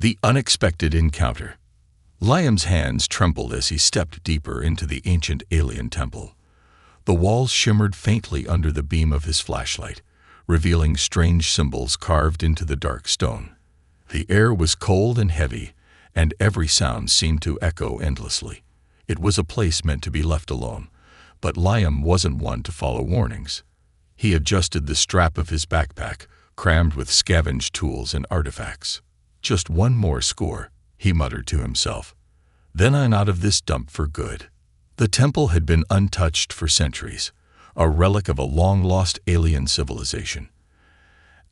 The unexpected encounter. Liam's hands trembled as he stepped deeper into the ancient alien temple. The walls shimmered faintly under the beam of his flashlight, revealing strange symbols carved into the dark stone. The air was cold and heavy, and every sound seemed to echo endlessly. It was a place meant to be left alone, but Liam wasn't one to follow warnings. He adjusted the strap of his backpack, crammed with scavenged tools and artifacts. Just one more score, he muttered to himself. Then I'm out of this dump for good. The temple had been untouched for centuries, a relic of a long-lost alien civilization.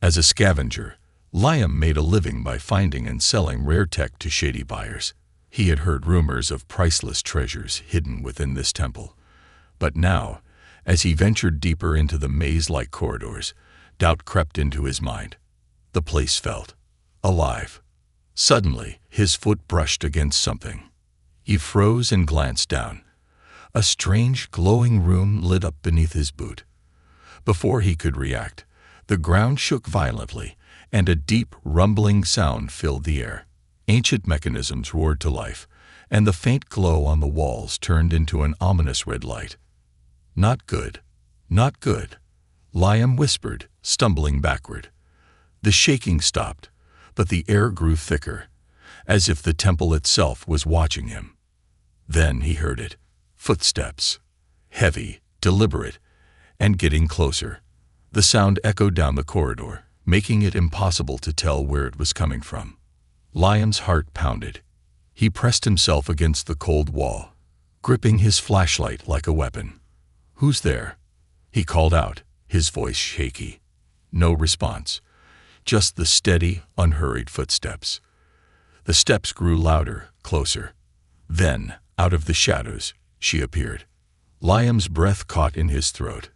As a scavenger, Liam made a living by finding and selling rare tech to shady buyers. He had heard rumors of priceless treasures hidden within this temple. But now, as he ventured deeper into the maze-like corridors, doubt crept into his mind. The place felt alive. Suddenly, his foot brushed against something. He froze and glanced down. A strange, glowing room lit up beneath his boot. Before he could react, the ground shook violently, and a deep, rumbling sound filled the air. Ancient mechanisms roared to life, and the faint glow on the walls turned into an ominous red light. Not good, not good, Liam whispered, stumbling backward. The shaking stopped, but the air grew thicker, as if the temple itself was watching him. Then he heard it. Footsteps. Heavy, deliberate, and getting closer. The sound echoed down the corridor, making it impossible to tell where it was coming from. Liam's heart pounded. He pressed himself against the cold wall, gripping his flashlight like a weapon. "Who's there?" he called out, his voice shaky. No response. Just the steady, unhurried footsteps. The steps grew louder, closer. Then, out of the shadows, she appeared. Liam's breath caught in his throat.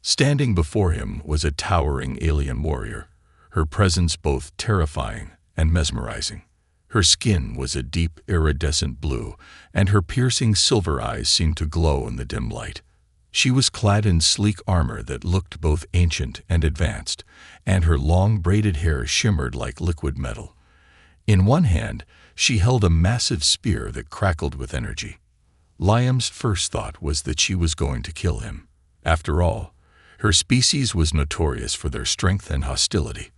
Standing before him was a towering alien warrior, her presence both terrifying and mesmerizing. Her skin was a deep, iridescent blue, and her piercing silver eyes seemed to glow in the dim light. She was clad in sleek armor that looked both ancient and advanced, and her long braided hair shimmered like liquid metal. In one hand, she held a massive spear that crackled with energy. Liam's first thought was that she was going to kill him. After all, her species was notorious for their strength and hostility.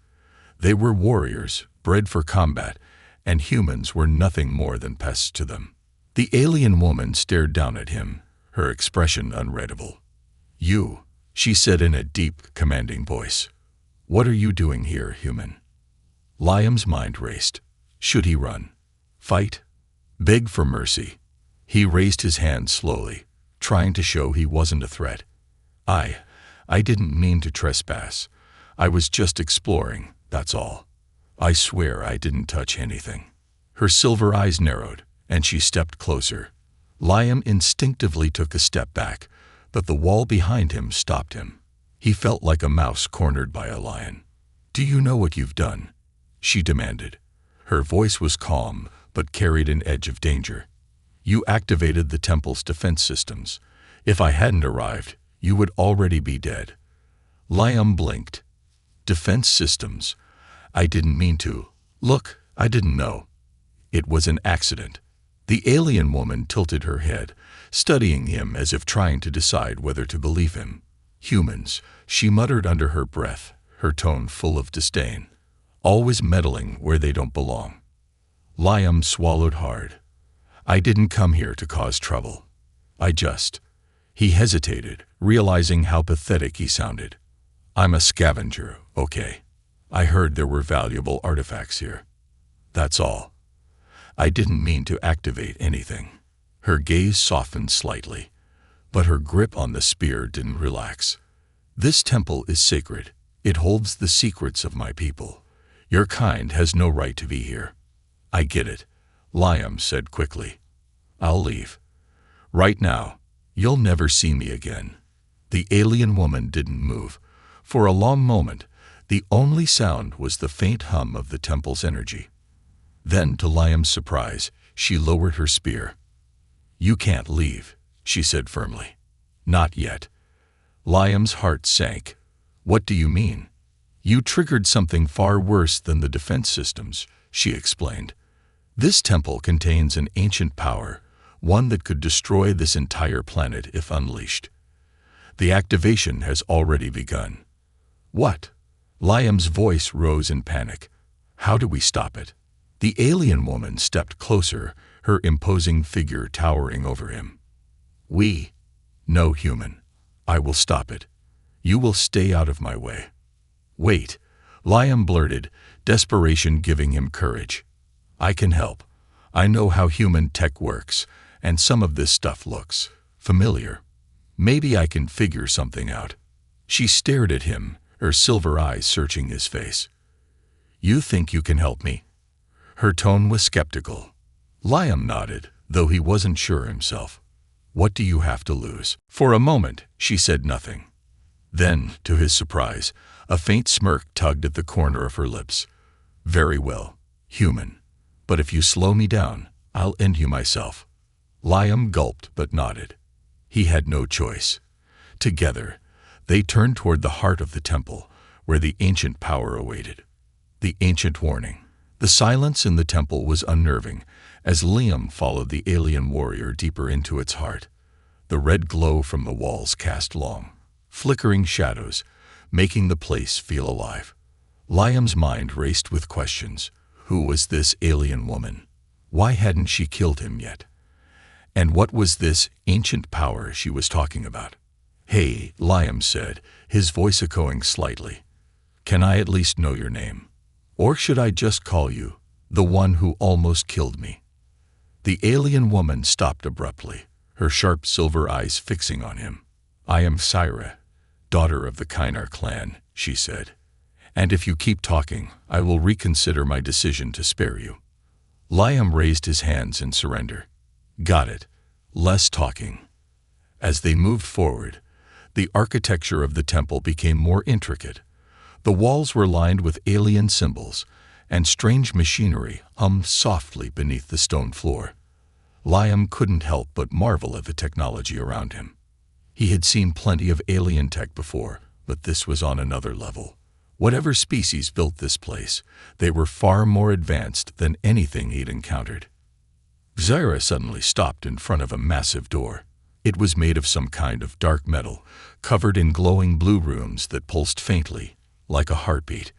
They were warriors, bred for combat, and humans were nothing more than pests to them. The alien woman stared down at him, her expression unreadable. "You," she said in a deep, commanding voice. "What are you doing here, human?" Liam's mind raced. Should he run? Fight? Beg for mercy? He raised his hand slowly, trying to show he wasn't a threat. I didn't mean to trespass. I was just exploring, that's all. I swear I didn't touch anything." Her silver eyes narrowed, and she stepped closer. Liam instinctively took a step back, but the wall behind him stopped him. He felt like a mouse cornered by a lion. "Do you know what you've done?" she demanded. Her voice was calm, but carried an edge of danger. "You activated the temple's defense systems. If I hadn't arrived, you would already be dead." Liam blinked. "Defense systems? I didn't mean to. Look, I didn't know. It was an accident." The alien woman tilted her head, studying him as if trying to decide whether to believe him. "Humans," she muttered under her breath, her tone full of disdain. "Always meddling where they don't belong." Liam swallowed hard. "I didn't come here to cause trouble. He hesitated, realizing how pathetic he sounded. "I'm a scavenger, okay? I heard there were valuable artifacts here. That's all. I didn't mean to activate anything." Her gaze softened slightly, but her grip on the spear didn't relax. "This temple is sacred. It holds the secrets of my people. Your kind has no right to be here." "I get it," Liam said quickly. "I'll leave. Right now. You'll never see me again." The alien woman didn't move. For a long moment, the only sound was the faint hum of the temple's energy. Then, to Liam's surprise, she lowered her spear. "You can't leave," she said firmly. "Not yet." Liam's heart sank. "What do you mean?" "You triggered something far worse than the defense systems," she explained. This temple contains an ancient power, one that could destroy this entire planet if unleashed. The activation has already begun. What? Liam's voice rose in panic. How do we stop it? The alien woman stepped closer, her imposing figure towering over him. We? No, human. I will stop it. You will stay out of my way. Wait, Liam blurted, desperation giving him courage. I can help. I know how human tech works, and some of this stuff looks familiar. Maybe I can figure something out. She stared at him, her silver eyes searching his face. You think you can help me? Her tone was skeptical. Liam nodded, though he wasn't sure himself. What do you have to lose? For a moment, she said nothing. Then, to his surprise, a faint smirk tugged at the corner of her lips. Very well, human. But if you slow me down, I'll end you myself. Liam gulped but nodded. He had no choice. Together, they turned toward the heart of the temple, where the ancient power awaited. The ancient warning. The silence in the temple was unnerving, as Liam followed the alien warrior deeper into its heart. The red glow from the walls cast long, flickering shadows, making the place feel alive. Liam's mind raced with questions. Who was this alien woman? Why hadn't she killed him yet? And what was this ancient power she was talking about? Hey, Liam said, his voice echoing slightly. Can I at least know your name? Or should I just call you the one who almost killed me? The alien woman stopped abruptly, her sharp silver eyes fixing on him. I am Syra, daughter of the Kynar clan, she said. And if you keep talking, I will reconsider my decision to spare you. Liam raised his hands in surrender. Got it. Less talking. As they moved forward, the architecture of the temple became more intricate. The walls were lined with alien symbols, and strange machinery hummed softly beneath the stone floor. Liam couldn't help but marvel at the technology around him. He had seen plenty of alien tech before, but this was on another level. Whatever species built this place, they were far more advanced than anything he'd encountered. Zyra suddenly stopped in front of a massive door. It was made of some kind of dark metal, covered in glowing blue runes that pulsed faintly, like a heartbeat.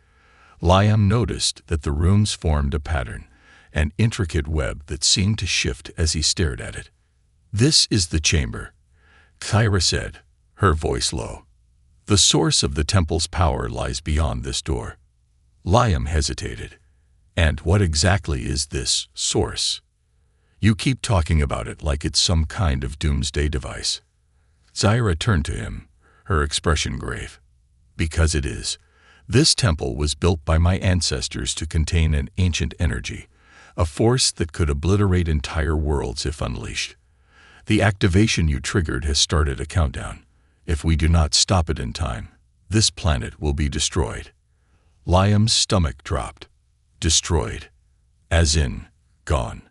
Liam noticed that the runes formed a pattern, an intricate web that seemed to shift as he stared at it. This is the chamber, Zyra said, her voice low. The source of the temple's power lies beyond this door. Liam hesitated. And what exactly is this source? You keep talking about it like it's some kind of doomsday device. Zyra turned to him, her expression grave. Because it is. This temple was built by my ancestors to contain an ancient energy, a force that could obliterate entire worlds if unleashed. The activation you triggered has started a countdown. If we do not stop it in time, this planet will be destroyed. Liam's stomach dropped. Destroyed. As in, gone.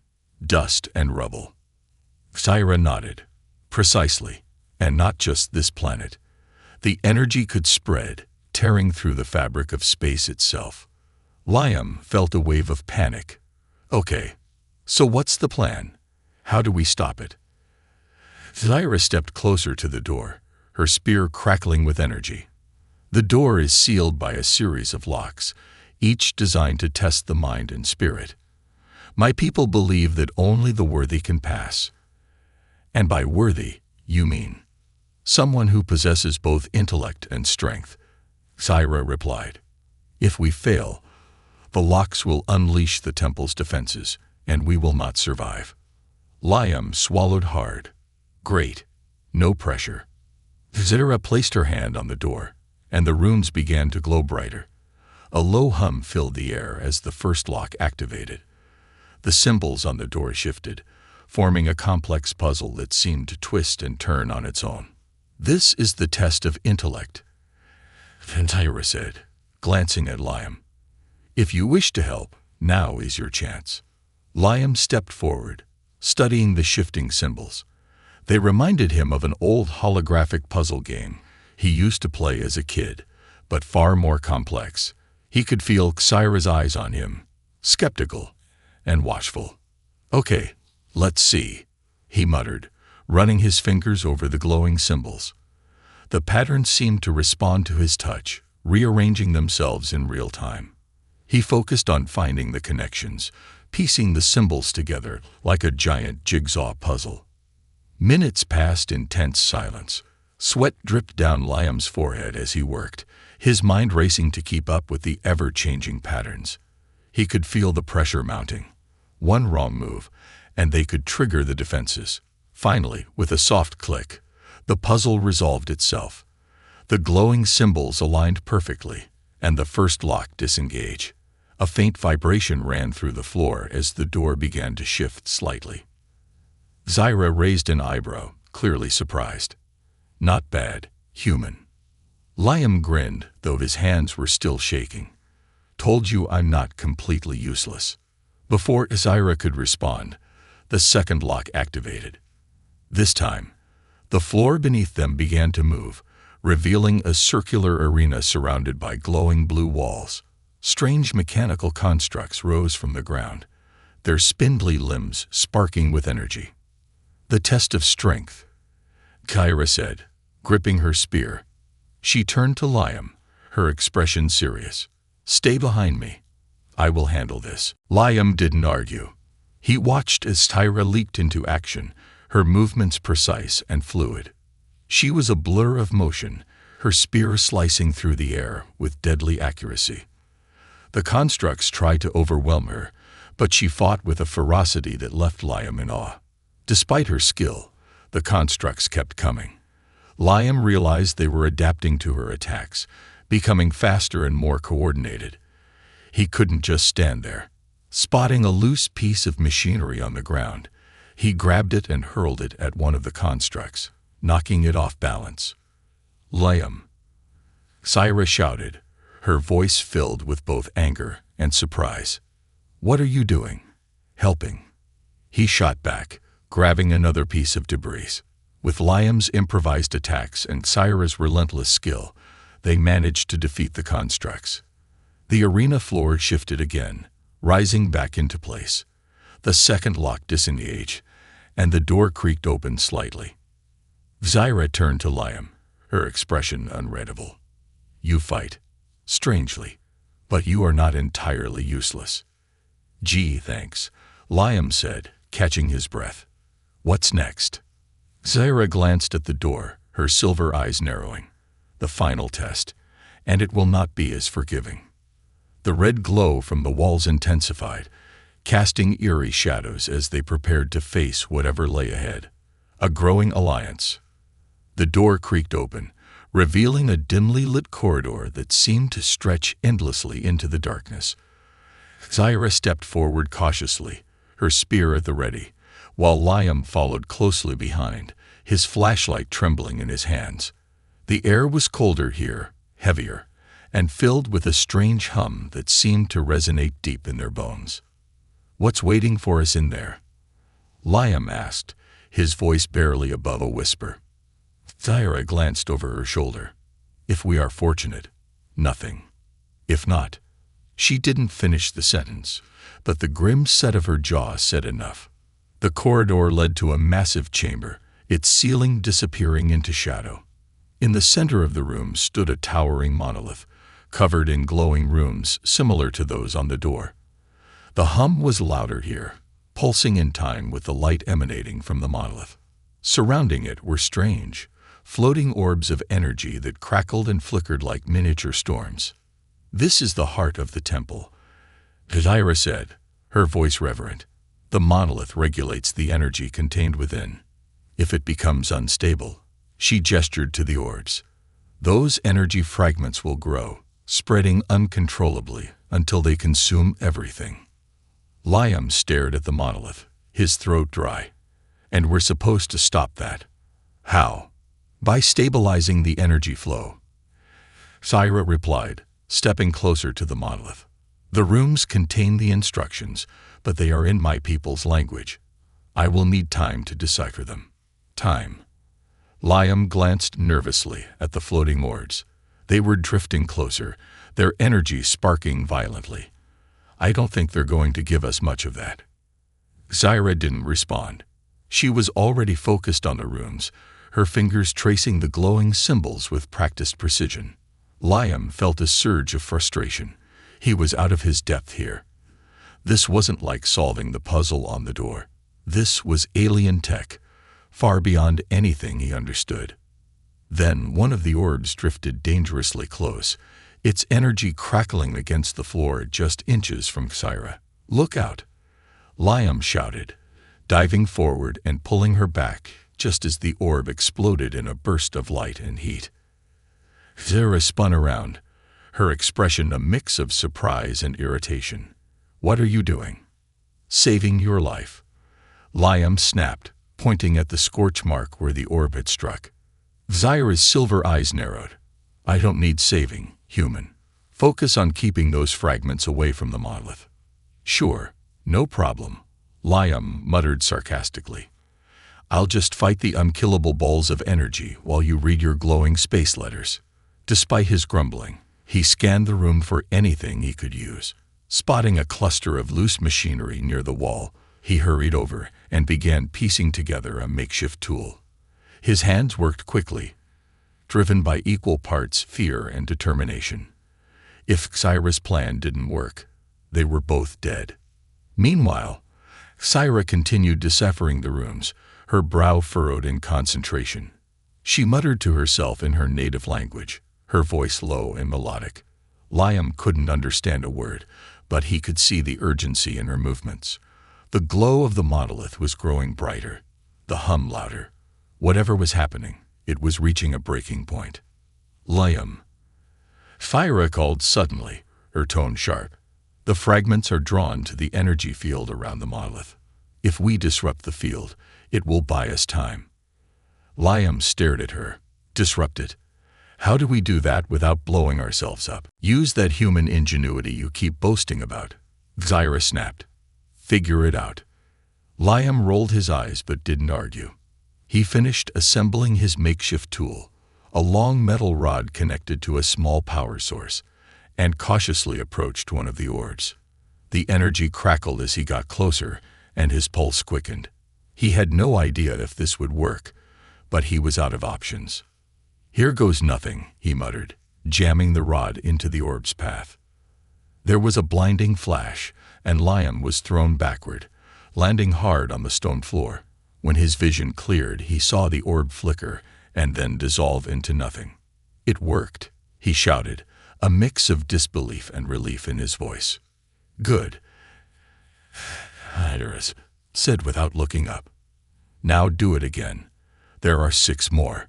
Dust and rubble. Zyra nodded. Precisely. And not just this planet. The energy could spread, tearing through the fabric of space itself. Liam felt a wave of panic. Okay, so what's the plan? How do we stop it? Zyra stepped closer to the door, her spear crackling with energy. The door is sealed by a series of locks, each designed to test the mind and spirit. My people believe that only the worthy can pass. And by worthy, you mean someone who possesses both intellect and strength, Zyra replied. If we fail, the locks will unleash the temple's defenses, and we will not survive. Liam swallowed hard. Great. No pressure. Zyra placed her hand on the door, and the runes began to glow brighter. A low hum filled the air as the first lock activated. The symbols on the door shifted, forming a complex puzzle that seemed to twist and turn on its own. This is the test of intellect, Zyra said, glancing at Liam. If you wish to help, now is your chance. Liam stepped forward, studying the shifting symbols. They reminded him of an old holographic puzzle game he used to play as a kid, but far more complex. He could feel Zyra's eyes on him, skeptical, and watchful. "Okay, let's see," he muttered, running his fingers over the glowing symbols. The patterns seemed to respond to his touch, rearranging themselves in real time. He focused on finding the connections, piecing the symbols together like a giant jigsaw puzzle. Minutes passed in tense silence. Sweat dripped down Liam's forehead as he worked, his mind racing to keep up with the ever-changing patterns. He could feel the pressure mounting. One wrong move, and they could trigger the defenses. Finally, with a soft click, the puzzle resolved itself. The glowing symbols aligned perfectly, and the first lock disengaged. A faint vibration ran through the floor as the door began to shift slightly. Zyra raised an eyebrow, clearly surprised. "Not bad, human." Liam grinned, though his hands were still shaking. "Told you I'm not completely useless." Before Zyra could respond, the second lock activated. This time, the floor beneath them began to move, revealing a circular arena surrounded by glowing blue walls. Strange mechanical constructs rose from the ground, their spindly limbs sparking with energy. "The test of strength," Kyra said, gripping her spear. She turned to Liam, her expression serious. "Stay behind me. I will handle this." Liam didn't argue. He watched as Tyra leaped into action, her movements precise and fluid. She was a blur of motion, her spear slicing through the air with deadly accuracy. The constructs tried to overwhelm her, but she fought with a ferocity that left Liam in awe. Despite her skill, the constructs kept coming. Liam realized they were adapting to her attacks, becoming faster and more coordinated. He couldn't just stand there. Spotting a loose piece of machinery on the ground, he grabbed it and hurled it at one of the constructs, knocking it off balance. "Liam," Zyra shouted, her voice filled with both anger and surprise. "What are you doing?" "Helping," he shot back, grabbing another piece of debris. With Liam's improvised attacks and Zyra's relentless skill, they managed to defeat the constructs. The arena floor shifted again, rising back into place. The second lock disengaged, and the door creaked open slightly. Zyra turned to Liam, her expression unreadable. "You fight, strangely, but you are not entirely useless." "Gee, thanks," Liam said, catching his breath. "What's next?" Zyra glanced at the door, her silver eyes narrowing. "The final test, and it will not be as forgiving." The red glow from the walls intensified, casting eerie shadows as they prepared to face whatever lay ahead. A growing alliance. The door creaked open, revealing a dimly lit corridor that seemed to stretch endlessly into the darkness. Zyra stepped forward cautiously, her spear at the ready, while Liam followed closely behind, his flashlight trembling in his hands. The air was colder here, heavier, and filled with a strange hum that seemed to resonate deep in their bones. "What's waiting for us in there?" Liam asked, his voice barely above a whisper. Zyra glanced over her shoulder. "If we are fortunate, nothing. If not..." She didn't finish the sentence, but the grim set of her jaw said enough. The corridor led to a massive chamber, its ceiling disappearing into shadow. In the center of the room stood a towering monolith, covered in glowing runes similar to those on the door. The hum was louder here, pulsing in time with the light emanating from the monolith. Surrounding it were strange, floating orbs of energy that crackled and flickered like miniature storms. "This is the heart of the temple," Zyra said, her voice reverent. "The monolith regulates the energy contained within. If it becomes unstable," she gestured to the orbs, "those energy fragments will grow, spreading uncontrollably until they consume everything." Liam stared at the monolith, his throat dry. "And we're supposed to stop that. How?" "By stabilizing the energy flow," Zyra replied, stepping closer to the monolith. "The rooms contain the instructions, but they are in my people's language. I will need time to decipher them." "Time." Liam glanced nervously at the floating orbs. They were drifting closer, their energy sparking violently. I don't think they're going to give us much of that. Zyra didn't respond. She was already focused on the runes, her fingers tracing the glowing symbols with practiced precision. Liam felt a surge of frustration. He was out of his depth here. This wasn't like solving the puzzle on the door. This was alien tech, far beyond anything he understood. Then one of the orbs drifted dangerously close, its energy crackling against the floor just inches from Zyra. "Look out!" Liam shouted, diving forward and pulling her back just as the orb exploded in a burst of light and heat. Zyra spun around, her expression a mix of surprise and irritation. "What are you doing?" "Saving your life," Liam snapped, pointing at the scorch mark where the orb had struck. Zyra's silver eyes narrowed. "I don't need saving, human. Focus on keeping those fragments away from the monolith." "Sure, no problem," Liam muttered sarcastically. "I'll just fight the unkillable balls of energy while you read your glowing space letters." Despite his grumbling, he scanned the room for anything he could use. Spotting a cluster of loose machinery near the wall, he hurried over and began piecing together a makeshift tool. His hands worked quickly, driven by equal parts fear and determination. If Zyra's plan didn't work, they were both dead. Meanwhile, Zyra continued deciphering the runes, her brow furrowed in concentration. She muttered to herself in her native language, her voice low and melodic. Liam couldn't understand a word, but he could see the urgency in her movements. The glow of the monolith was growing brighter, the hum louder. Whatever was happening, it was reaching a breaking point. "Liam," Zyra called suddenly, her tone sharp. "The fragments are drawn to the energy field around the monolith. If we disrupt the field, it will buy us time." Liam stared at her. "Disrupt it? How do we do that without blowing ourselves up?" "Use that human ingenuity you keep boasting about," Zyra snapped. "Figure it out." Liam rolled his eyes but didn't argue. He finished assembling his makeshift tool, a long metal rod connected to a small power source, and cautiously approached one of the orbs. The energy crackled as he got closer, and his pulse quickened. He had no idea if this would work, but he was out of options. "Here goes nothing," he muttered, jamming the rod into the orb's path. There was a blinding flash, and Liam was thrown backward, landing hard on the stone floor. When his vision cleared, he saw the orb flicker and then dissolve into nothing. "It worked," he shouted, a mix of disbelief and relief in his voice. "Good," Iris said without looking up. "Now do it again. There are 6 more."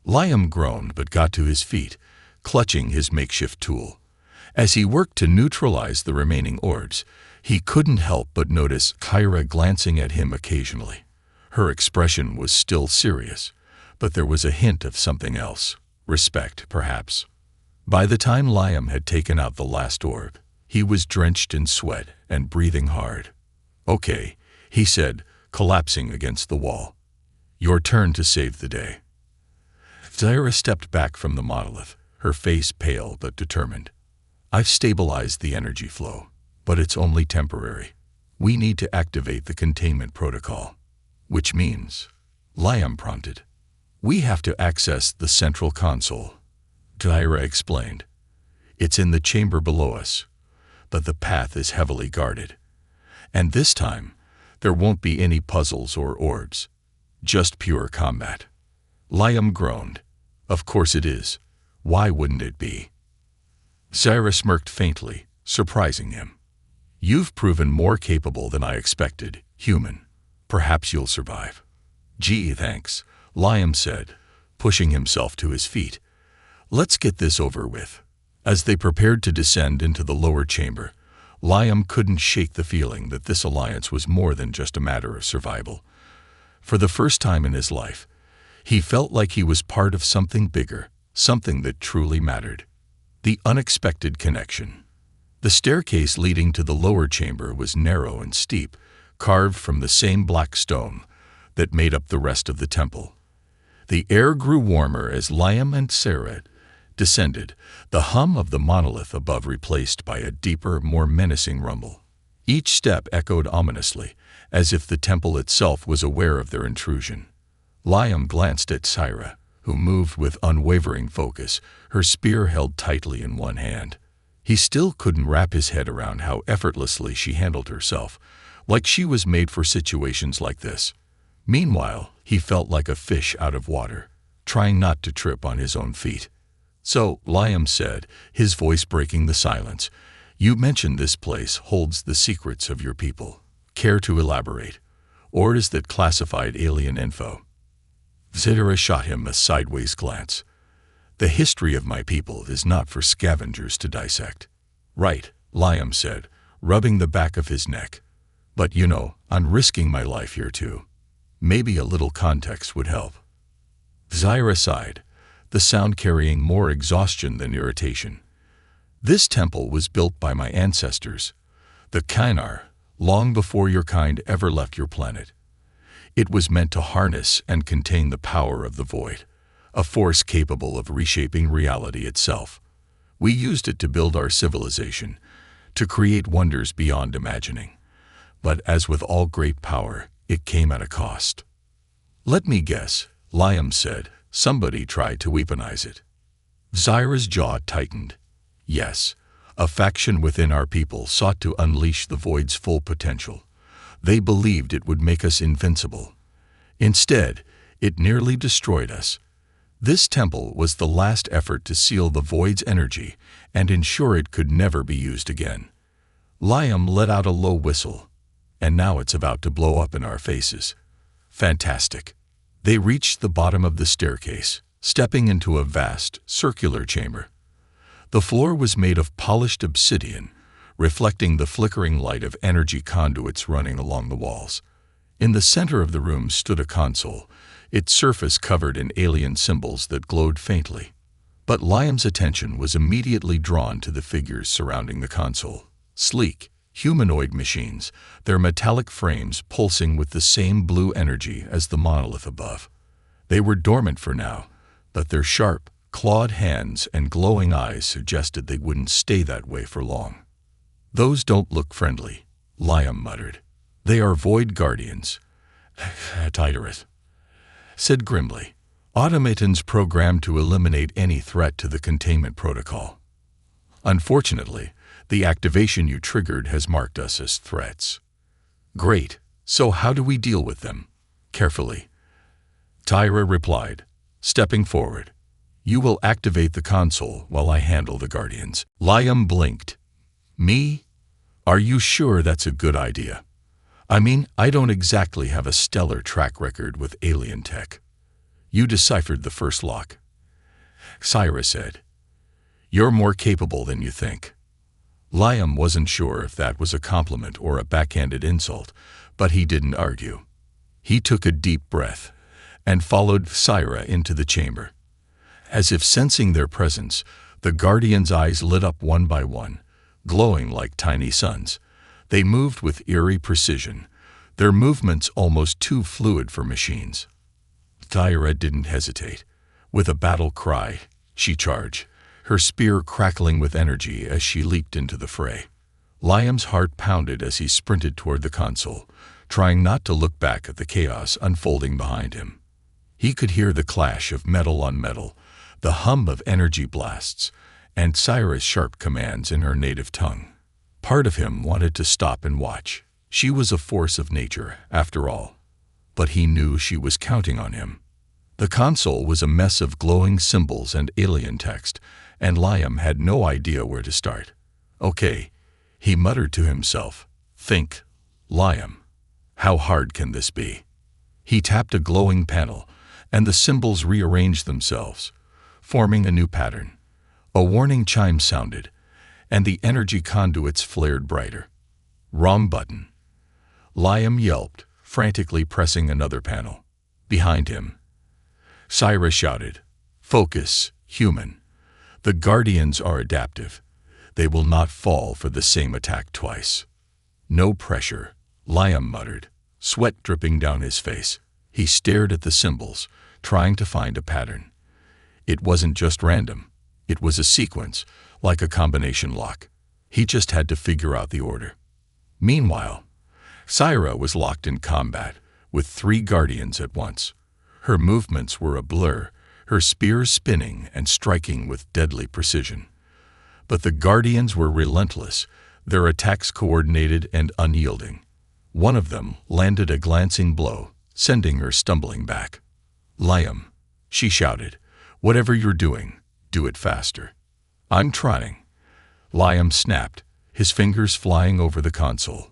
Liam groaned but got to his feet, clutching his makeshift tool. As he worked to neutralize the remaining orbs, he couldn't help but notice Kyra glancing at him occasionally. Her expression was still serious, but there was a hint of something else. Respect, perhaps. By the time Liam had taken out the last orb, he was drenched in sweat and breathing hard. "Okay," he said, collapsing against the wall. "Your turn to save the day." Zyra stepped back from the monolith, her face pale but determined. "I've stabilized the energy flow, but it's only temporary. We need to activate the containment protocol." "Which means," Liam prompted, "we have to access the central console," Zyra explained. "It's in the chamber below us, but the path is heavily guarded. And this time, there won't be any puzzles or orbs, just pure combat." Liam groaned. "Of course it is. Why wouldn't it be?" Zyra smirked faintly, surprising him. "You've proven more capable than I expected, human. Perhaps you'll survive." "Gee, thanks," Liam said, pushing himself to his feet. "Let's get this over with." As they prepared to descend into the lower chamber, Liam couldn't shake the feeling that this alliance was more than just a matter of survival. For the first time in his life, he felt like he was part of something bigger, something that truly mattered. The unexpected connection. The staircase leading to the lower chamber was narrow and steep, carved from the same black stone that made up the rest of the temple. The air grew warmer as Liam and Sarah descended, the hum of the monolith above replaced by a deeper, more menacing rumble. Each step echoed ominously, as if the temple itself was aware of their intrusion. Liam glanced at Syra, who moved with unwavering focus, her spear held tightly in one hand. He still couldn't wrap his head around how effortlessly she handled herself, like she was made for situations like this. Meanwhile, he felt like a fish out of water, trying not to trip on his own feet. "So," Liam said, his voice breaking the silence, "you mentioned this place holds the secrets of your people. Care to elaborate? Or is that classified alien info?" Syra shot him a sideways glance. "The history of my people is not for scavengers to dissect." "Right," Liam said, rubbing the back of his neck. "But you know, I'm risking my life here too. Maybe a little context would help." Syra sighed, the sound carrying more exhaustion than irritation. "This temple was built by my ancestors, the Kainar, long before your kind ever left your planet. It was meant to harness and contain the power of the void, a force capable of reshaping reality itself. We used it to build our civilization, to create wonders beyond imagining. But as with all great power, it came at a cost." "Let me guess," Liam said, "somebody tried to weaponize it." Syra's jaw tightened. "Yes, a faction within our people sought to unleash the void's full potential. They believed it would make us invincible. Instead, it nearly destroyed us. This temple was the last effort to seal the void's energy and ensure it could never be used again." Liam let out a low whistle. "And now it's about to blow up in our faces." "Fantastic." They reached the bottom of the staircase, stepping into a vast, circular chamber. The floor was made of polished obsidian, reflecting the flickering light of energy conduits running along the walls. In the center of the room stood a console, its surface covered in alien symbols that glowed faintly. But Liam's attention was immediately drawn to the figures surrounding the console. Sleek, humanoid machines, their metallic frames pulsing with the same blue energy as the monolith above. They were dormant for now, but their sharp, clawed hands and glowing eyes suggested they wouldn't stay that way for long. "Those don't look friendly," Liam muttered. "They are void guardians." Tiderit said grimly, "Automatons programmed to eliminate any threat to the containment protocol. Unfortunately, the activation you triggered has marked us as threats." "Great. So how do we deal with them?" "Carefully," Tyra replied, stepping forward. "You will activate the console while I handle the guardians." Liam blinked. "Me? Are you sure that's a good idea? I mean, I don't exactly have a stellar track record with alien tech." "You deciphered the first lock," Syra said. "You're more capable than you think." Liam wasn't sure if that was a compliment or a backhanded insult, but he didn't argue. He took a deep breath and followed Syra into the chamber. As if sensing their presence, the Guardians' eyes lit up one by one, glowing like tiny suns. They moved with eerie precision, their movements almost too fluid for machines. Tyra didn't hesitate. With a battle cry, she charged, her spear crackling with energy as she leaped into the fray. Liam's heart pounded as he sprinted toward the console, trying not to look back at the chaos unfolding behind him. He could hear the clash of metal on metal, the hum of energy blasts, and Syra's sharp commands in her native tongue. Part of him wanted to stop and watch. She was a force of nature, after all. But he knew she was counting on him. The console was a mess of glowing symbols and alien text, and Liam had no idea where to start. "Okay," he muttered to himself. "Think, Liam. How hard can this be?" He tapped a glowing panel, and the symbols rearranged themselves, forming a new pattern. A warning chime sounded, and the energy conduits flared brighter. "Wrong button." Liam yelped, frantically pressing another panel. Behind him, Syra shouted, "Focus, human. The Guardians are adaptive. They will not fall for the same attack twice." "No pressure," Liam muttered, sweat dripping down his face. He stared at the symbols, trying to find a pattern. It wasn't just random. It was a sequence, like a combination lock. He just had to figure out the order. Meanwhile, Syra was locked in combat, with 3 guardians at once. Her movements were a blur, her spears spinning and striking with deadly precision. But the guardians were relentless, their attacks coordinated and unyielding. One of them landed a glancing blow, sending her stumbling back. "Liam," she shouted, "whatever you're doing, do it faster." "I'm trying." Liam snapped, his fingers flying over the console.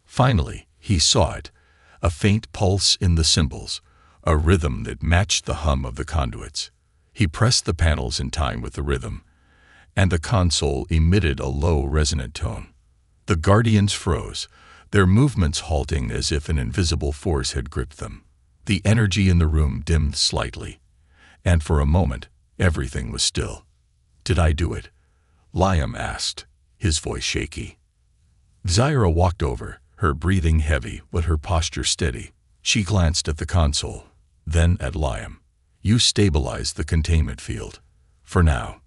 Finally, he saw it, a faint pulse in the cymbals, a rhythm that matched the hum of the conduits. He pressed the panels in time with the rhythm, and the console emitted a low, resonant tone. The guardians froze, their movements halting as if an invisible force had gripped them. The energy in the room dimmed slightly, and for a moment, everything was still. "Did I do it?" Liam asked, his voice shaky. Zyra walked over, her breathing heavy but her posture steady. She glanced at the console, then at Liam. "You stabilized the containment field. For now."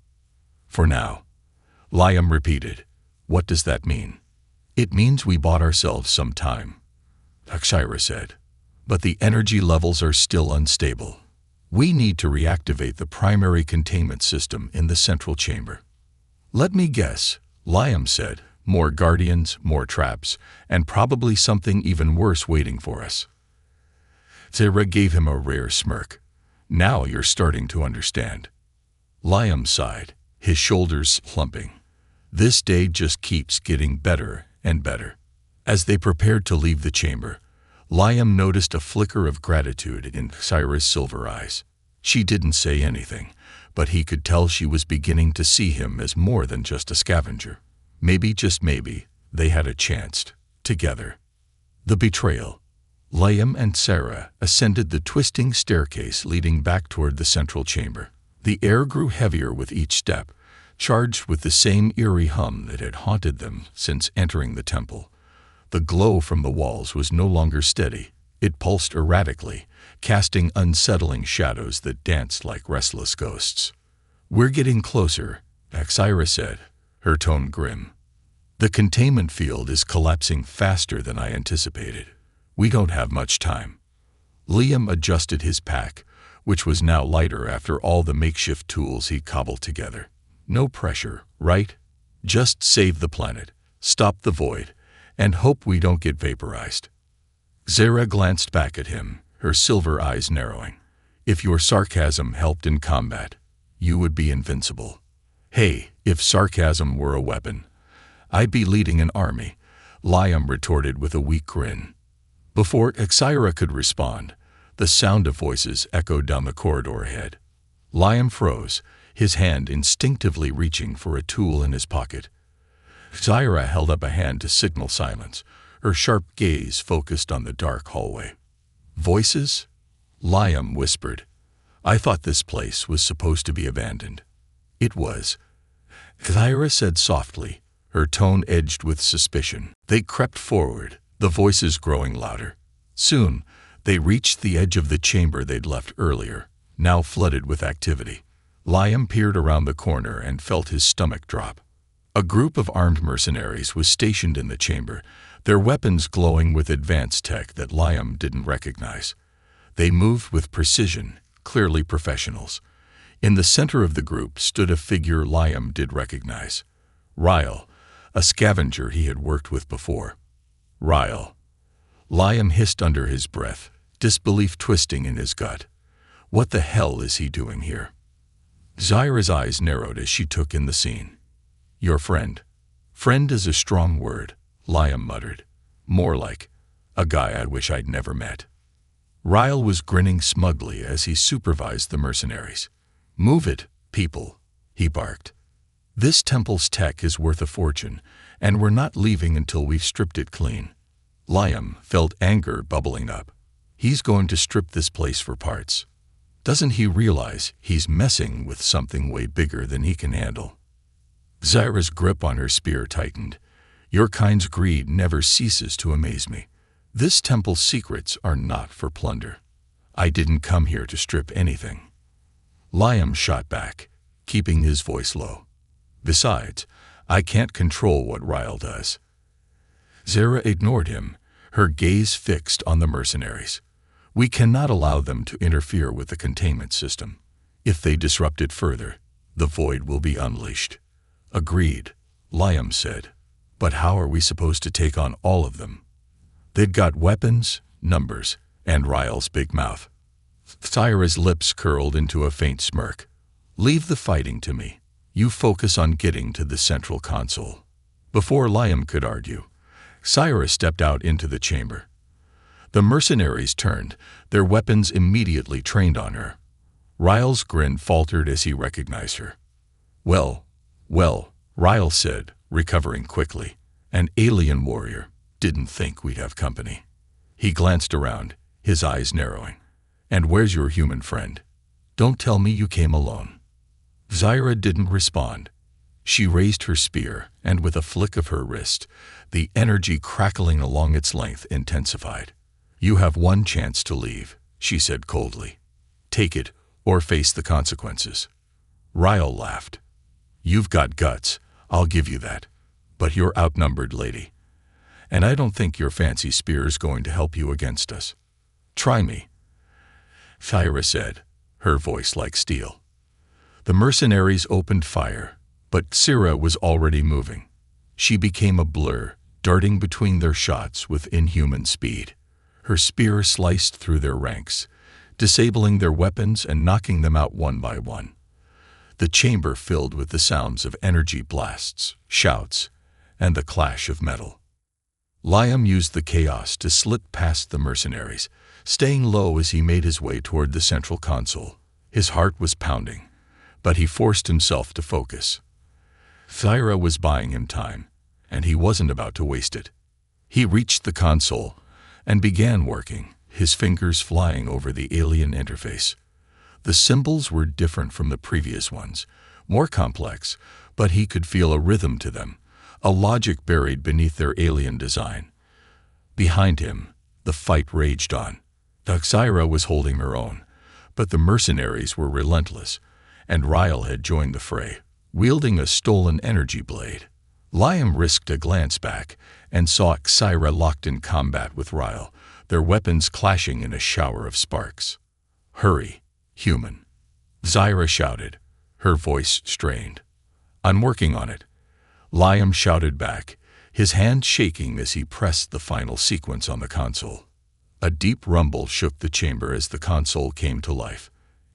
"For now," Liam repeated. "What does that mean?" "It means we bought ourselves some time," Zyra said. "But the energy levels are still unstable. We need to reactivate the primary containment system in the central chamber." "Let me guess," Liam said. "More guardians, more traps, and probably something even worse waiting for us." Zyra gave him a rare smirk. "Now you're starting to understand." Liam sighed, his shoulders slumping. This day just keeps getting better and better. As they prepared to leave the chamber, Liam noticed a flicker of gratitude in Zyra's silver eyes. She didn't say anything, but he could tell she was beginning to see him as more than just a scavenger. Maybe, just maybe, they had a chance together. The betrayal. Liam and Sarah ascended the twisting staircase leading back toward the central chamber. The air grew heavier with each step, charged with the same eerie hum that had haunted them since entering the temple. The glow from the walls was no longer steady. It pulsed erratically, casting unsettling shadows that danced like restless ghosts. "We're getting closer," Zyra said, her tone grim. "The containment field is collapsing faster than I anticipated. We don't have much time." Liam adjusted his pack, which was now lighter after all the makeshift tools he cobbled together. "No pressure, right? Just save the planet, stop the void, and hope we don't get vaporized." Zyra glanced back at him, her silver eyes narrowing. "If your sarcasm helped in combat, you would be invincible." "Hey, if sarcasm were a weapon, I'd be leading an army," Liam retorted with a weak grin. Before Zyra could respond, the sound of voices echoed down the corridor ahead. Liam froze, his hand instinctively reaching for a tool in his pocket. Zyra held up a hand to signal silence, her sharp gaze focused on the dark hallway. "Voices?" Liam whispered. "I thought this place was supposed to be abandoned." "It was," Zyra said softly, her tone edged with suspicion. They crept forward, the voices growing louder. Soon, they reached the edge of the chamber they'd left earlier, now flooded with activity. Liam peered around the corner and felt his stomach drop. A group of armed mercenaries was stationed in the chamber, their weapons glowing with advanced tech that Liam didn't recognize. They moved with precision, clearly professionals. In the center of the group stood a figure Liam did recognize. Ryle, a scavenger he had worked with before. "Ryle." Liam hissed under his breath, disbelief twisting in his gut. What the hell is he doing here? Zyra's eyes narrowed as she took in the scene. "Your friend." "Friend is a strong word," Liam muttered. "More like a guy I wish I'd never met." Ryle was grinning smugly as he supervised the mercenaries. "Move it, people," he barked. "This temple's tech is worth a fortune, and we're not leaving until we've stripped it clean." Liam felt anger bubbling up. He's going to strip this place for parts. Doesn't he realize he's messing with something way bigger than he can handle? Zyra's grip on her spear tightened. "Your kind's greed never ceases to amaze me. This temple's secrets are not for plunder. I didn't come here to strip anything." Liam shot back. keeping his voice low. "Besides, I can't control what Ryle does." Zara ignored him, her gaze fixed on the mercenaries. "We cannot allow them to interfere with the containment system. If they disrupt it further, the void will be unleashed." "Agreed," Liam said. "But how are we supposed to take on all of them?" "They've got weapons, numbers, and Ryle's big mouth." Thyra's lips curled into a faint smirk. "Leave the fighting to me. You focus on getting to the central console." Before Liam could argue, Thyra stepped out into the chamber. The mercenaries turned, their weapons immediately trained on her. Ryle's grin faltered as he recognized her. Well, Ryle said, recovering quickly. "An alien warrior. Didn't think we'd have company." He glanced around, his eyes narrowing. "And where's your human friend? Don't tell me you came alone." Thyra didn't respond. She raised her spear, and with a flick of her wrist, the energy crackling along its length intensified. "You have one chance to leave," she said coldly. "Take it, or face the consequences." Ryle laughed. "You've got guts, I'll give you that. But you're outnumbered, lady. And I don't think your fancy spear's going to help you against us. Try me." Thyra said, her voice like steel. The mercenaries opened fire, but Thyra was already moving. She became a blur, darting between their shots with inhuman speed. Her spear sliced through their ranks, disabling their weapons and knocking them out one by one. The chamber filled with the sounds of energy blasts, shouts, and the clash of metal. Liam used the chaos to slip past the mercenaries, staying low as he made his way toward the central console. His heart was pounding, but he forced himself to focus. Thyra was buying him time, and he wasn't about to waste it. He reached the console and began working, his fingers flying over the alien interface. The symbols were different from the previous ones, more complex, but he could feel a rhythm to them, a logic buried beneath their alien design. Behind him, the fight raged on. Thyra was holding her own, but the mercenaries were relentless, and Ryle had joined the fray, wielding a stolen energy blade. Liam risked a glance back and saw Thyra locked in combat with Ryle, their weapons clashing in a shower of sparks. "Hurry, human," Thyra shouted, her voice strained. "I'm working on it," Liam shouted back, his hand shaking as he pressed the final sequence on the console. A deep rumble shook the chamber as the console came to life.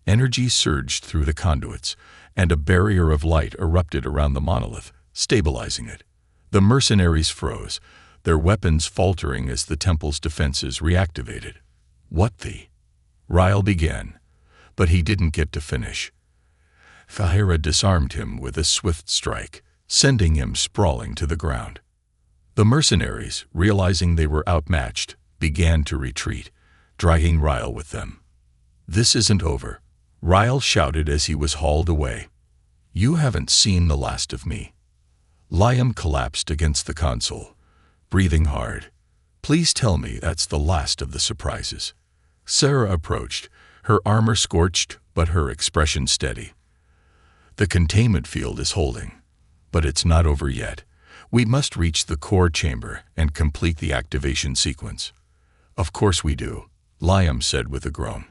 Energy surged through the conduits, and a barrier of light erupted around the monolith, stabilizing it. The mercenaries froze, their weapons faltering as the temple's defenses reactivated. "What the?" Ryle began, but he didn't get to finish. Thyra disarmed him with a swift strike, sending him sprawling to the ground. The mercenaries, realizing they were outmatched, began to retreat, dragging Ryle with them. "This isn't over," Ryle shouted as he was hauled away. "You haven't seen the last of me." Liam collapsed against the console, breathing hard. "Please tell me that's the last of the surprises." Sarah approached, her armor scorched but her expression steady. "The containment field is holding, but it's not over yet. We must reach the core chamber and complete the activation sequence." "Of course we do," Liam said with a groan,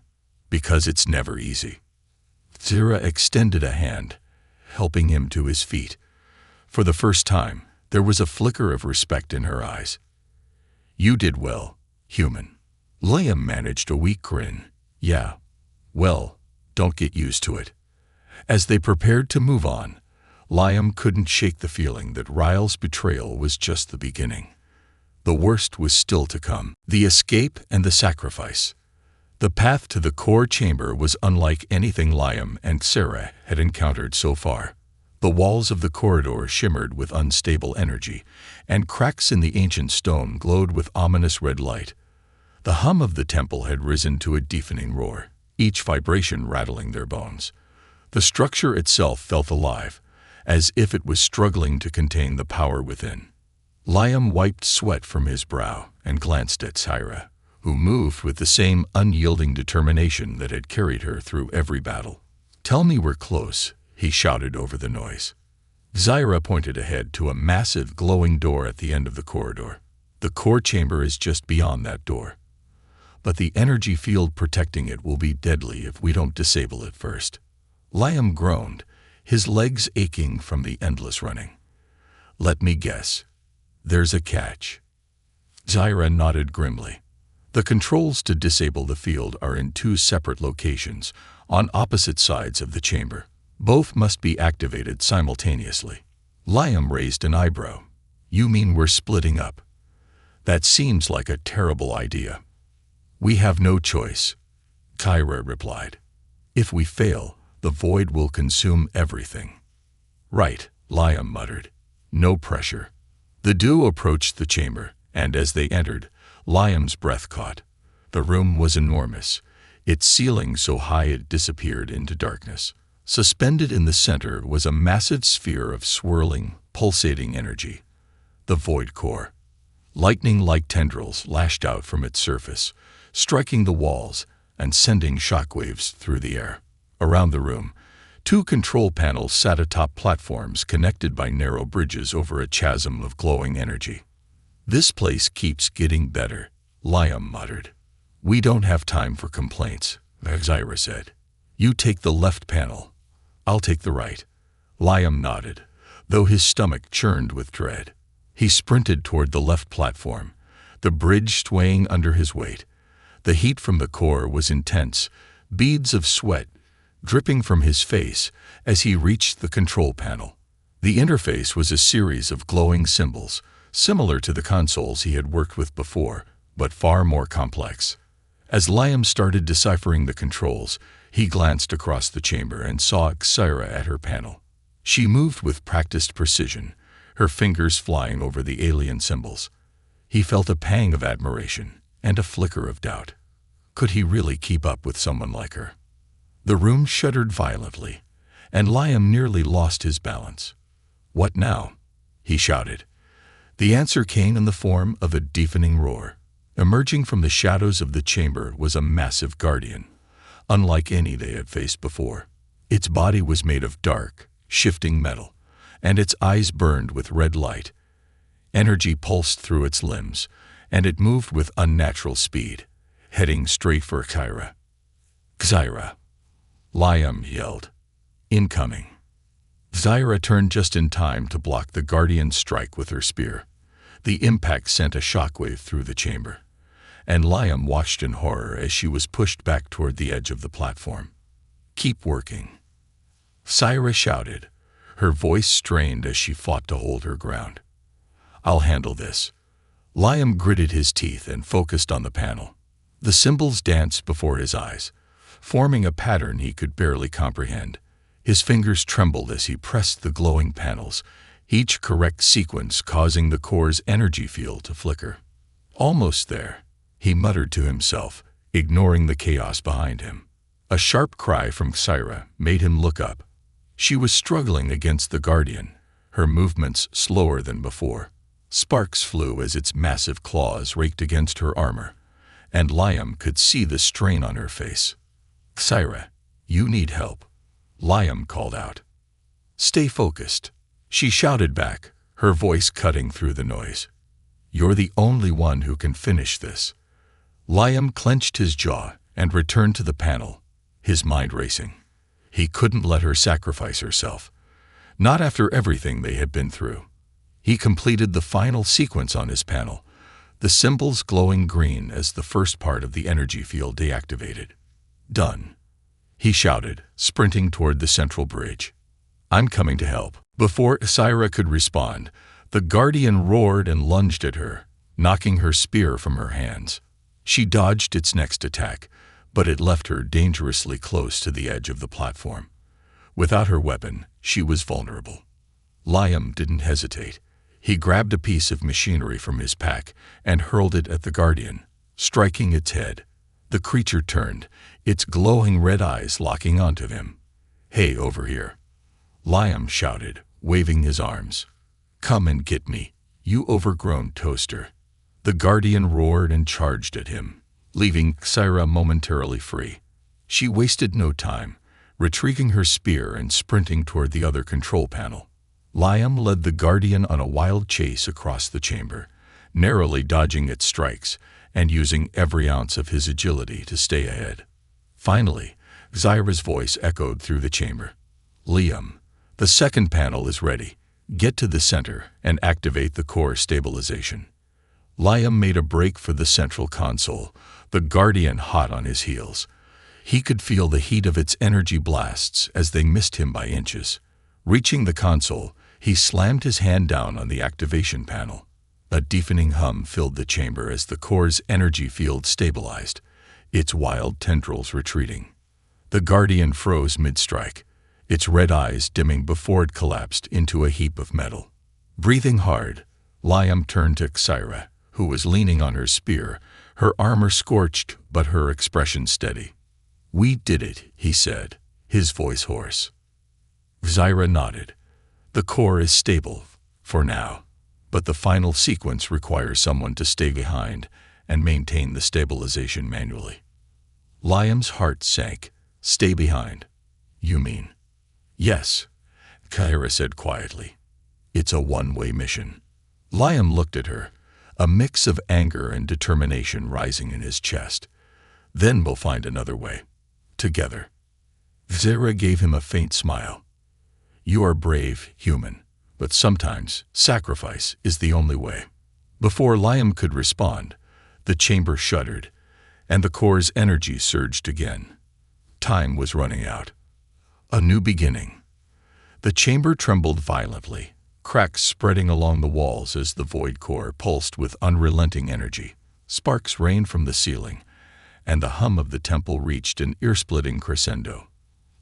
"because it's never easy." Thyra extended a hand, helping him to his feet. For the first time, there was a flicker of respect in her eyes. "You did well, human." Liam managed a weak grin. "Yeah, well, don't get used to it." As they prepared to move on, Liam couldn't shake the feeling that Ryle's betrayal was just the beginning. The worst was still to come, the escape and the sacrifice. The path to the core chamber was unlike anything Liam and Sarah had encountered so far. The walls of the corridor shimmered with unstable energy, and cracks in the ancient stone glowed with ominous red light. The hum of the temple had risen to a deafening roar, each vibration rattling their bones. The structure itself felt alive, as if it was struggling to contain the power within. Liam wiped sweat from his brow and glanced at Thyra, who moved with the same unyielding determination that had carried her through every battle. "Tell me we're close," he shouted over the noise. Zyra pointed ahead to a massive glowing door at the end of the corridor. The core chamber is just beyond that door, but the energy field protecting it will be deadly if we don't disable it first. Liam groaned, his legs aching from the endless running. Let me guess. There's a catch. Zyra nodded grimly. The controls to disable the field are in 2 separate locations, on opposite sides of the chamber. Both must be activated simultaneously. Liam raised an eyebrow. You mean we're splitting up? That seems like a terrible idea. We have no choice, Kyra replied. If we fail, the void will consume everything. Right, Liam muttered. No pressure. The duo approached the chamber, and as they entered, Liam's breath caught. The room was enormous, its ceiling so high it disappeared into darkness. Suspended in the center was a massive sphere of swirling, pulsating energy, the void core. Lightning-like tendrils lashed out from its surface, striking the walls and sending shockwaves through the air. Around the room, 2 control panels sat atop platforms connected by narrow bridges over a chasm of glowing energy. This place keeps getting better, Liam muttered. We don't have time for complaints, Zyra said. You take the left panel. I'll take the right. Liam nodded, though his stomach churned with dread. He sprinted toward the left platform, the bridge swaying under his weight. The heat from the core was intense, beads of sweat dripping from his face as he reached the control panel. The interface was a series of glowing symbols, similar to the consoles he had worked with before, but far more complex. As Liam started deciphering the controls, he glanced across the chamber and saw Kyra at her panel. She moved with practiced precision, her fingers flying over the alien symbols. He felt a pang of admiration and a flicker of doubt. Could he really keep up with someone like her? The room shuddered violently, and Liam nearly lost his balance. What now? He shouted. The answer came in the form of a deafening roar. Emerging from the shadows of the chamber was a massive guardian, unlike any they had faced before. Its body was made of dark, shifting metal, and its eyes burned with red light. Energy pulsed through its limbs, and it moved with unnatural speed, heading straight for Kyra. Zyra! Liam yelled. Incoming! Zyra turned just in time to block the guardian's strike with her spear. The impact sent a shockwave through the chamber, and Liam watched in horror as she was pushed back toward the edge of the platform. Keep working, Zyra shouted, her voice strained as she fought to hold her ground. I'll handle this. Liam gritted his teeth and focused on the panel. The symbols danced before his eyes, forming a pattern he could barely comprehend. His fingers trembled as he pressed the glowing panels, each correct sequence causing the core's energy field to flicker. Almost there, he muttered to himself, ignoring the chaos behind him. A sharp cry from Kyra made him look up. She was struggling against the guardian, her movements slower than before. Sparks flew as its massive claws raked against her armor, and Liam could see the strain on her face. Kyra, you need help, Liam called out. Stay focused, she shouted back, her voice cutting through the noise. You're the only one who can finish this. Liam clenched his jaw and returned to the panel, his mind racing. He couldn't let her sacrifice herself, not after everything they had been through. He completed the final sequence on his panel, the symbols glowing green as the first part of the energy field deactivated. Done, he shouted, sprinting toward the central bridge. I'm coming to help. Before Kyra could respond, the guardian roared and lunged at her, knocking her spear from her hands. She dodged its next attack, but it left her dangerously close to the edge of the platform. Without her weapon, she was vulnerable. Liam didn't hesitate. He grabbed a piece of machinery from his pack and hurled it at the guardian, striking its head. The creature turned, its glowing red eyes locking onto him. Hey, over here, Liam shouted, waving his arms. Come and get me, you overgrown toaster. The guardian roared and charged at him, leaving Kyra momentarily free. She wasted no time, retrieving her spear and sprinting toward the other control panel. Liam led the Guardian on a wild chase across the chamber, narrowly dodging its strikes and using every ounce of his agility to stay ahead. Finally, Zyra's voice echoed through the chamber. "Liam, the second panel is ready. Get to the center and activate the core stabilization." Liam made a break for the central console, the Guardian hot on his heels. He could feel the heat of its energy blasts as they missed him by inches. Reaching the console, he slammed his hand down on the activation panel. A deafening hum filled the chamber as the core's energy field stabilized, its wild tendrils retreating. The Guardian froze mid-strike, its red eyes dimming before it collapsed into a heap of metal. Breathing hard, Liam turned to Zyra, who was leaning on her spear, her armor scorched but her expression steady. "We did it," he said, his voice hoarse. Zyra nodded. "The core is stable, for now, but the final sequence requires someone to stay behind and maintain the stabilization manually." Liam's heart sank. "Stay behind? You mean?" "Yes," Zyra said quietly. "It's a one-way mission." Liam looked at her, a mix of anger and determination rising in his chest. "Then we'll find another way. Together." Zyra gave him a faint smile. "You are brave, human, but sometimes sacrifice is the only way." Before Liam could respond, the chamber shuddered, and the core's energy surged again. Time was running out. A new beginning. The chamber trembled violently, cracks spreading along the walls as the void core pulsed with unrelenting energy. Sparks rained from the ceiling, and the hum of the temple reached an ear-splitting crescendo.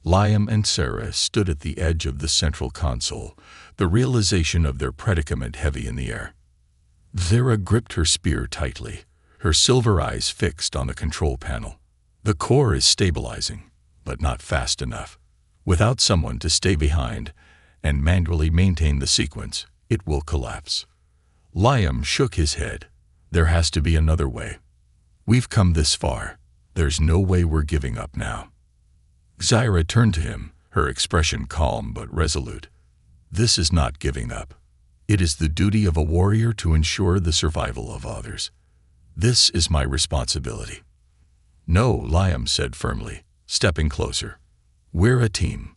Liam and Zyra stood at the edge of the central console, the realization of their predicament heavy in the air. Zyra gripped her spear tightly, her silver eyes fixed on the control panel. The core is stabilizing, but not fast enough. Without someone to stay behind and manually maintain the sequence, it will collapse. Liam shook his head. "There has to be another way. We've come this far. There's no way we're giving up now." Zyra turned to him, her expression calm but resolute. "This is not giving up. It is the duty of a warrior to ensure the survival of others. This is my responsibility." "No," Liam said firmly, stepping closer. "We're a team.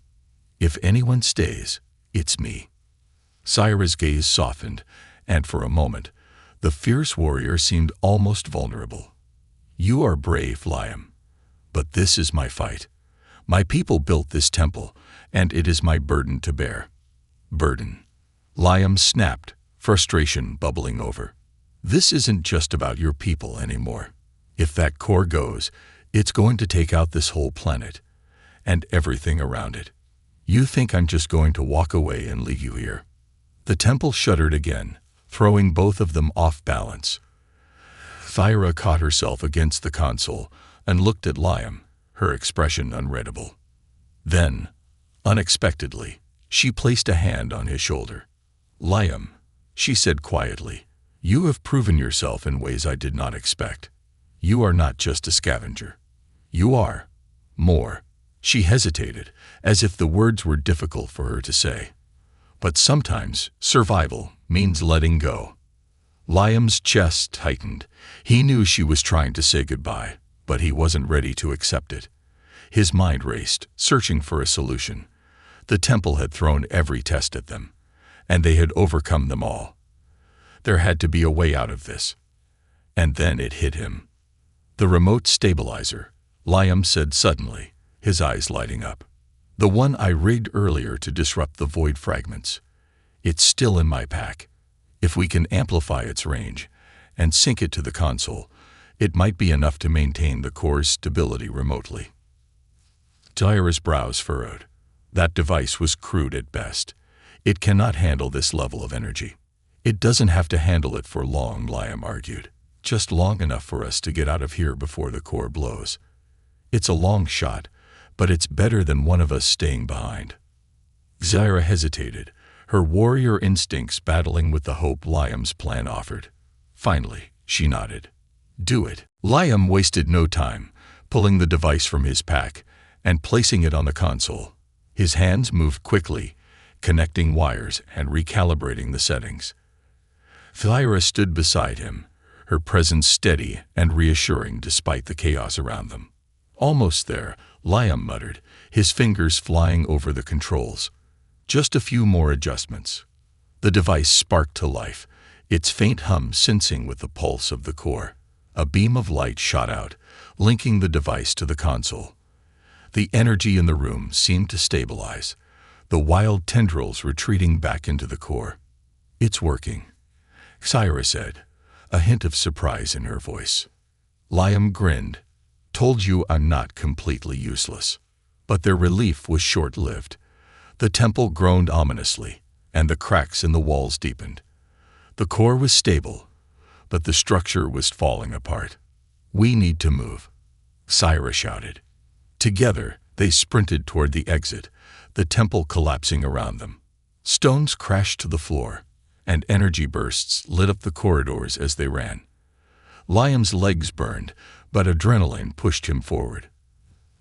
If anyone stays, it's me." Zyra's gaze softened, and for a moment, the fierce warrior seemed almost vulnerable. "You are brave, Liam, but this is my fight. My people built this temple, and it is my burden to bear." "Burden?" Liam snapped, frustration bubbling over. "This isn't just about your people anymore. If that core goes, it's going to take out this whole planet, and everything around it. You think I'm just going to walk away and leave you here?" The temple shuddered again, throwing both of them off balance. Zyra caught herself against the console and looked at Liam, her expression unreadable. Then, unexpectedly, she placed a hand on his shoulder. "Liam," she said quietly, "you have proven yourself in ways I did not expect. You are not just a scavenger. You are more." She hesitated, as if the words were difficult for her to say. But sometimes survival means letting go. Liam's chest tightened. He knew she was trying to say goodbye, but he wasn't ready to accept it. His mind raced, searching for a solution. The temple had thrown every test at them, and they had overcome them all. There had to be a way out of this. And then it hit him. "The remote stabilizer," Liam said suddenly, his eyes lighting up. "The one I rigged earlier to disrupt the void fragments. It's still in my pack. If we can amplify its range and sync it to the console, it might be enough to maintain the core's stability remotely." Zyra's brows furrowed. That device was crude at best. "It cannot handle this level of energy." "It doesn't have to handle it for long," Liam argued. "Just long enough for us to get out of here before the core blows. It's a long shot, but it's better than one of us staying behind." Zyra hesitated, her warrior instincts battling with the hope Liam's plan offered. Finally, she nodded. "Do it." Liam wasted no time, pulling the device from his pack and placing it on the console. His hands moved quickly, connecting wires and recalibrating the settings. Thyra stood beside him, her presence steady and reassuring despite the chaos around them. Almost there, Liam muttered, his fingers flying over the controls. Just a few more adjustments. The device sparked to life, its faint hum sensing with the pulse of the core. A beam of light shot out, linking the device to the console. The energy in the room seemed to stabilize, the wild tendrils retreating back into the core. "It's working," Syra said, a hint of surprise in her voice. Liam grinned. "Told you I'm not completely useless." But their relief was short-lived. The temple groaned ominously, and the cracks in the walls deepened. The core was stable, but the structure was falling apart. "We need to move," Syra shouted. Together, they sprinted toward the exit, the temple collapsing around them. Stones crashed to the floor, and energy bursts lit up the corridors as they ran. Liam's legs burned, but adrenaline pushed him forward.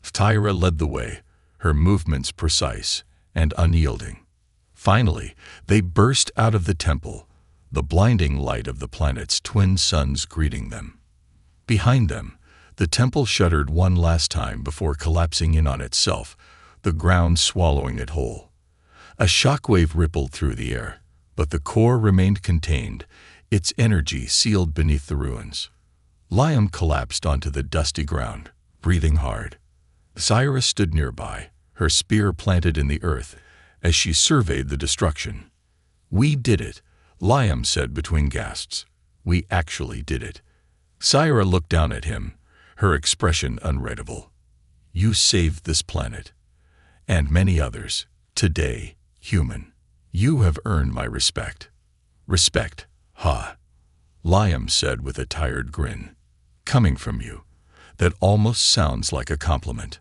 Tyra led the way, her movements precise and unyielding. Finally, they burst out of the temple, the blinding light of the planet's twin suns greeting them. Behind them, the temple shuddered one last time before collapsing in on itself, the ground swallowing it whole. A shockwave rippled through the air, but the core remained contained, its energy sealed beneath the ruins. Liam collapsed onto the dusty ground, breathing hard. Syra stood nearby, her spear planted in the earth, as she surveyed the destruction. "We did it," Liam said between gasps. "We actually did it." Syra looked down at him, her expression unreadable. "You saved this planet, and many others, today, human. You have earned my respect." "Respect, huh?" Liam said with a tired grin. "Coming from you, that almost sounds like a compliment."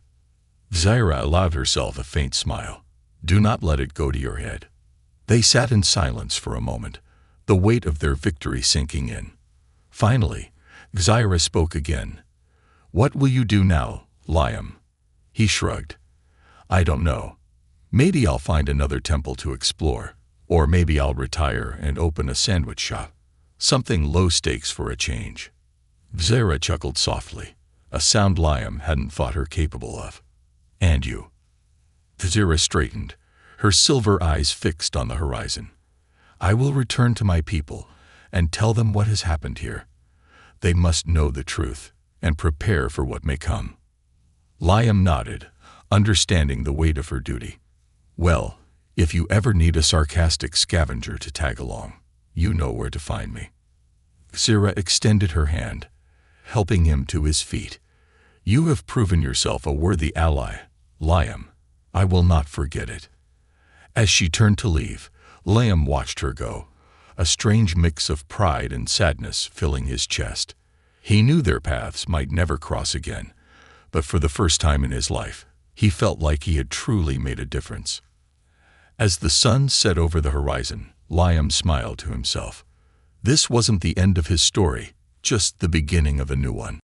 Syra allowed herself a faint smile. "Do not let it go to your head." They sat in silence for a moment, the weight of their victory sinking in. Finally, Syra spoke again. "What will you do now, Liam?" He shrugged. "I don't know. Maybe I'll find another temple to explore, or maybe I'll retire and open a sandwich shop. Something low stakes for a change." Syra chuckled softly, a sound Liam hadn't thought her capable of. "And you?" Syra straightened, her silver eyes fixed on the horizon. "I will return to my people and tell them what has happened here. They must know the truth and prepare for what may come." Liam nodded, understanding the weight of her duty. "Well, if you ever need a sarcastic scavenger to tag along, you know where to find me." Syra extended her hand, helping him to his feet. "You have proven yourself a worthy ally, Liam. I will not forget it." As she turned to leave, Liam watched her go, a strange mix of pride and sadness filling his chest. He knew their paths might never cross again, but for the first time in his life, he felt like he had truly made a difference. As the sun set over the horizon, Liam smiled to himself. This wasn't the end of his story, just the beginning of a new one.